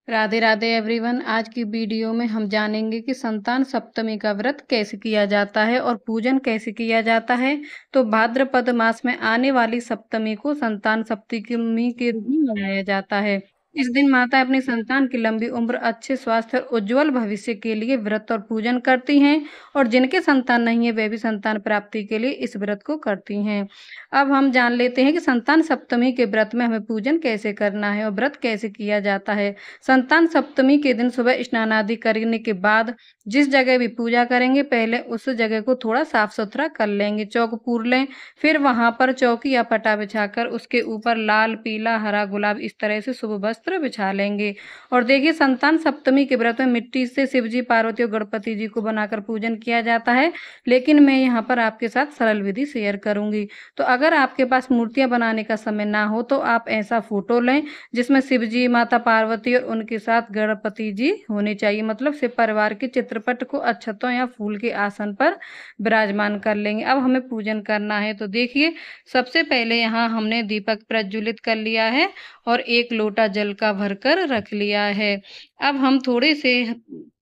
Radhe Radhe everyone. आज की video में हम जानेंगे कि संतान सप्तमी का व्रत कैसे किया जाता है और पूजन कैसे किया जाता है। तो भाद्रपद मास में आने वाली सप्तमी को संतान सप्तमी के रूप में मनाया जाता है। इस दिन माता अपनी संतान की लंबी उम्र, अच्छे स्वास्थ्य और उज्जवल भविष्य के लिए व्रत और पूजन करती हैं। और जिनके संतान नहीं है वे भी संतान प्राप्ति के लिए इस व्रत को करती हैं। अब हम जान लेते हैं कि संतान सप्तमी के व्रत में हमें पूजन कैसे करना है और व्रत कैसे किया जाता है। संतान सप्तमी के दिन सुबह स्नान आदि करने के बाद जिस जगह भी पूजा करेंगे पहले उस जगह को थोड़ा साफ सुथरा कर लेंगे, चौक पूर लें। फिर वहां पर चौकी या पटा बिछाकर उसके ऊपर लाल, पीला, हरा, गुलाब इस तरह से शुभ वस्त्र बिछा लेंगे। और देखिए, संतान सप्तमी के व्रत में मिट्टी से शिव जी, पार्वती और गणपति जी को बनाकर पूजन किया जाता है, लेकिन मैं यहाँ पर आपके साथ सरल विधि शेयर करूंगी। तो अगर आपके पास मूर्तियां बनाने का समय ना हो तो आप ऐसा फोटो लें जिसमें शिव जी, माता पार्वती और उनके साथ गणपति जी होने चाहिए। मतलब शिव परिवार के चित्रपट को अक्षतों या फूल के आसन पर विराजमान कर लेंगे। अब हमें पूजन करना है। तो देखिए, सबसे पहले यहाँ हमने दीपक प्रज्वलित कर लिया है और एक लोटा जल का भरकर रख लिया है। अब हम थोड़े से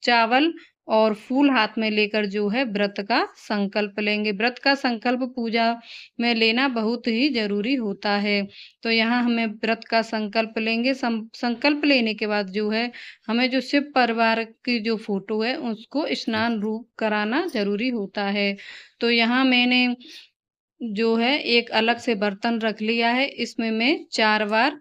चावल और फूल हाथ में लेकर जो है व्रत का संकल्प लेंगे। व्रत का संकल्प पूजा में लेना बहुत ही जरूरी होता है। तो यहाँ हमें व्रत का संकल्प लेंगे। संकल्प लेने के बाद जो है हमें जो शिव परिवार की जो फोटो है उसको स्नान रूप कराना जरूरी होता है। तो यहाँ मैंने जो है एक अलग से बर्तन रख लिया है। इसमें मैं 4 बार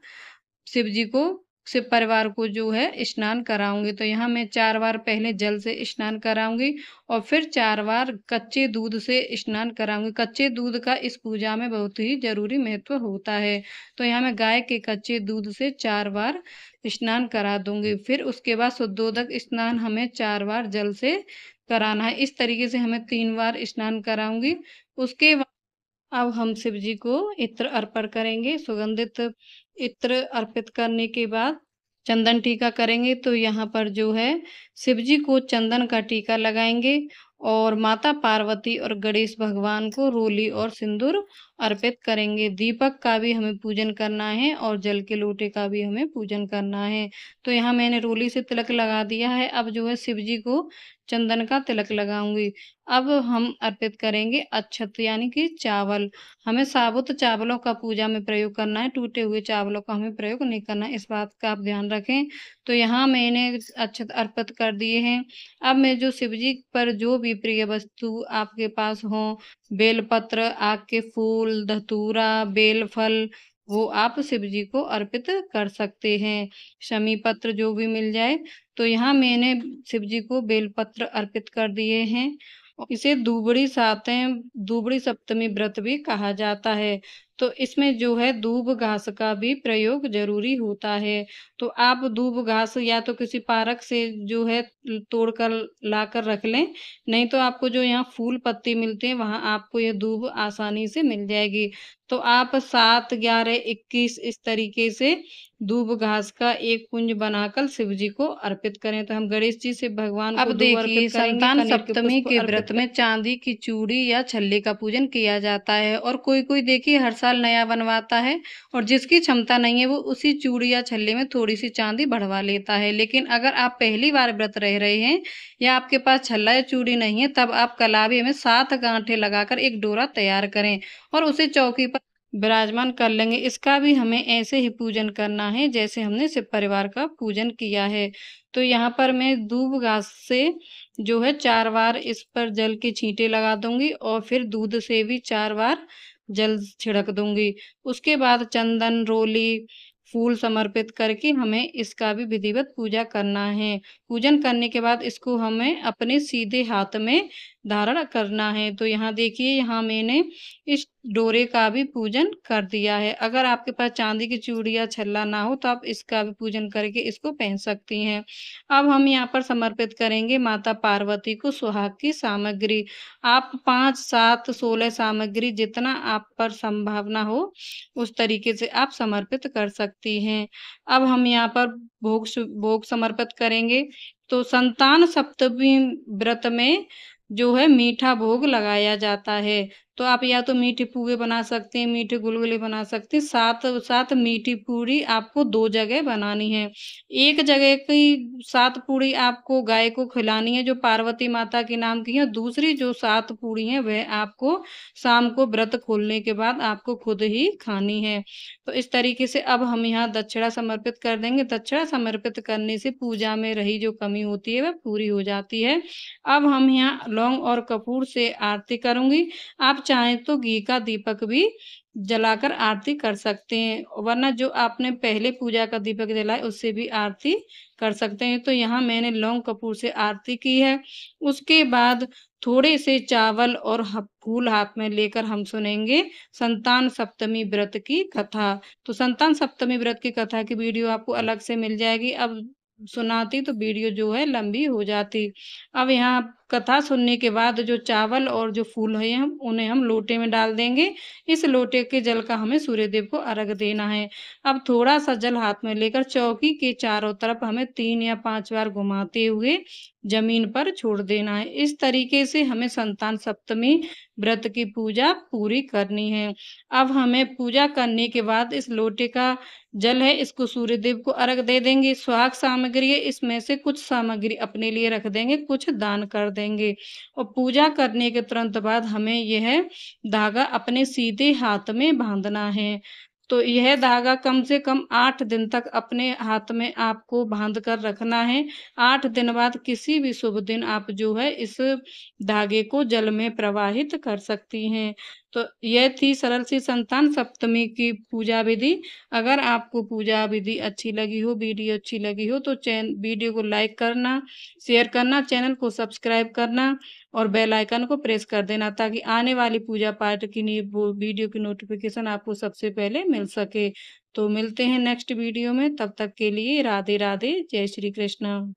शिव जी को, शिव परिवार को जो है स्नान कराऊंगी। तो यहाँ मैं 4 बार पहले जल से स्नान कराऊंगी और फिर 4 बार कच्चे दूध से स्नान कराऊंगी। कच्चे दूध का इस पूजा में बहुत ही जरूरी महत्व होता है। तो यहाँ मैं गाय के कच्चे दूध से 4 बार स्नान करा दूंगी। फिर उसके बाद शुद्धोदक स्नान हमें 4 बार जल से कराना है। इस तरीके से हमें 3 बार स्नान कराऊंगी। उसके बाद अब हम शिव जी को इत्र अर्पण करेंगे। सुगंधित इत्र अर्पित करने के बाद चंदन टीका करेंगे। तो यहाँ पर जो है शिव जी को चंदन का टीका लगाएंगे और माता पार्वती और गणेश भगवान को रोली और सिंदूर अर्पित करेंगे। दीपक का भी हमें पूजन करना है और जल के लोटे का भी हमें पूजन करना है। तो यहाँ मैंने रोली से तिलक लगा दिया है। अब जो है शिव जी को चंदन का तिलक लगाऊंगी। अब हम अर्पित करेंगे अक्षत यानी कि चावल। हमें साबुत चावलों का पूजा में प्रयोग करना है, टूटे हुए चावलों का हमें प्रयोग नहीं करना है, इस बात का आप ध्यान रखें। तो यहाँ मैंने अक्षत अर्पित कर दिए हैं। अब मैं जो शिव जी पर जो भी प्रिय वस्तु आपके पास हो, बेलपत्र, आक के फूल, धतूरा, बेलफल, वो आप शिव जी को अर्पित कर सकते हैं। शमी पत्र जो भी मिल जाए। तो यहाँ मैंने शिव जी को बेलपत्र अर्पित कर दिए हैं। इसे दूबड़ी सातें, दूबड़ी सप्तमी व्रत भी कहा जाता है। तो इसमें जो है दूब घास का भी प्रयोग जरूरी होता है। तो आप दूब घास या तो किसी पार्क से जो है तोड़कर लाकर रख लें, नहीं तो आपको जो यहाँ फूल पत्ती मिलते हैं वहां आपको ये दूब आसानी से मिल जाएगी। तो आप 7, 11, 21 इस तरीके से दूब घास का एक पुंज बनाकर शिव जी को अर्पित करें। तो हम गणेश जी से भगवान को अब दूब देखिए, अर्पित करेंगे, संतान कनेर के सप्तमी पुष्प के अर्पित व्रत में चांदी की चूड़ी या छल्ले का पूजन किया जाता है। और कोई कोई देखिए हर साल नया बनवाता है और जिसकी क्षमता नहीं है वो उसी चूड़ी या छल्ले में थोड़ी सी चांदी बढ़वा लेता है। लेकिन अगर आप पहली बार व्रत रह रहे हैं या आपके पास छल्ला या चूड़ी नहीं है, तब आप कलावे में 7 गांठें लगाकर एक डोरा तैयार करें और उसे चौकी पर विराजमान कर लेंगे। इसका भी हमें ऐसे ही पूजन करना है जैसे हमने शिव परिवार का पूजन किया है। तो यहाँ पर मैं दूब घास से जो है 4 बार इस पर जल के छींटे लगा दूंगी और फिर दूध से भी 4 बार जल छिड़क दूंगी। उसके बाद चंदन, रोली, फूल समर्पित करके हमें इसका भी विधिवत पूजा करना है। पूजन करने के बाद इसको हमें अपने सीधे हाथ में धारण करना है। तो यहाँ देखिए, यहाँ मैंने इस डोरे का भी पूजन कर दिया है। अगर आपके पास चांदी की चूड़ी या छल्ला ना हो तो आप इसका भी पूजन करके इसको पहन सकती हैं। अब हम यहाँ पर समर्पित करेंगे माता पार्वती को सुहाग की सामग्री। आप 5, 7, 16 सामग्री जितना आप पर संभावना हो उस तरीके से आप समर्पित कर सकती हैं। अब हम यहाँ पर भोग समर्पित करेंगे। तो संतान सप्तमी व्रत में जो है मीठा भोग लगाया जाता है। तो आप या तो मीठे पुए बना सकते हैं, मीठे गुलगुले बना सकते हैं, साथ साथ मीठी पूरी आपको 2 जगह बनानी है। एक जगह की 7 पूरी आपको गाय को खिलानी है जो पार्वती माता के नाम की है, दूसरी जो 7 पूरी हैं वह आपको शाम को व्रत खोलने के बाद आपको खुद ही खानी है। तो इस तरीके से अब हम यहाँ दक्षिणा समर्पित कर देंगे। दक्षिणा समर्पित करने से पूजा में रही जो कमी होती है वह पूरी हो जाती है। अब हम यहाँ लौंग और कपूर से आरती करूँगी। आप चाहें तो घी का दीपक भी जलाकर आरती कर सकते हैं, वरना जो आपने पहले पूजा का दीपक जलाया उससे भी आरती कर सकते हैं। तो यहाँ मैंने लौंग कपूर से आरती की है। उसके बाद थोड़े से चावल और फूल हाथ में लेकर हम सुनेंगे संतान सप्तमी व्रत की कथा। तो संतान सप्तमी व्रत की कथा की वीडियो आपको अलग से मिल जाएगी। अब सुनाती तो वीडियो जो है लंबी हो जाती। अब यहाँ कथा सुनने के बाद जो चावल और जो फूल है हम उन्हें हम लोटे में डाल देंगे। इस लोटे के जल का हमें सूर्यदेव को अर्घ देना है। अब थोड़ा सा जल हाथ में लेकर चौकी के चारों तरफ हमें 3 या 5 बार घुमाते हुए जमीन पर छोड़ देना है। इस तरीके से हमें संतान सप्तमी व्रत की पूजा पूरी करनी है। अब हमें पूजा करने के बाद इस लोटे का जल है इसको सूर्यदेव को अर्घ दे देंगे। सुहाग सामग्री है इसमें से कुछ सामग्री अपने लिए रख देंगे, कुछ दान कर देंगे। और पूजा करने के तुरंत बाद हमें यह धागा अपने सीधे हाथ में बांधना है। तो यह धागा कम से कम 8 दिन तक अपने हाथ में आपको बांध कर रखना है। 8 दिन बाद किसी भी शुभ दिन आप जो है इस धागे को जल में प्रवाहित कर सकती हैं। तो यह थी सरल सी संतान सप्तमी की पूजा विधि। अगर आपको पूजा विधि अच्छी लगी हो, वीडियो अच्छी लगी हो तो वीडियो को लाइक करना, शेयर करना, चैनल को सब्सक्राइब करना और बेल आइकन को प्रेस कर देना ताकि आने वाली पूजा पाठ की वो वीडियो की नोटिफिकेशन आपको सबसे पहले मिल सके। तो मिलते हैं नेक्स्ट वीडियो में, तब तक के लिए राधे राधे, जय श्री कृष्ण।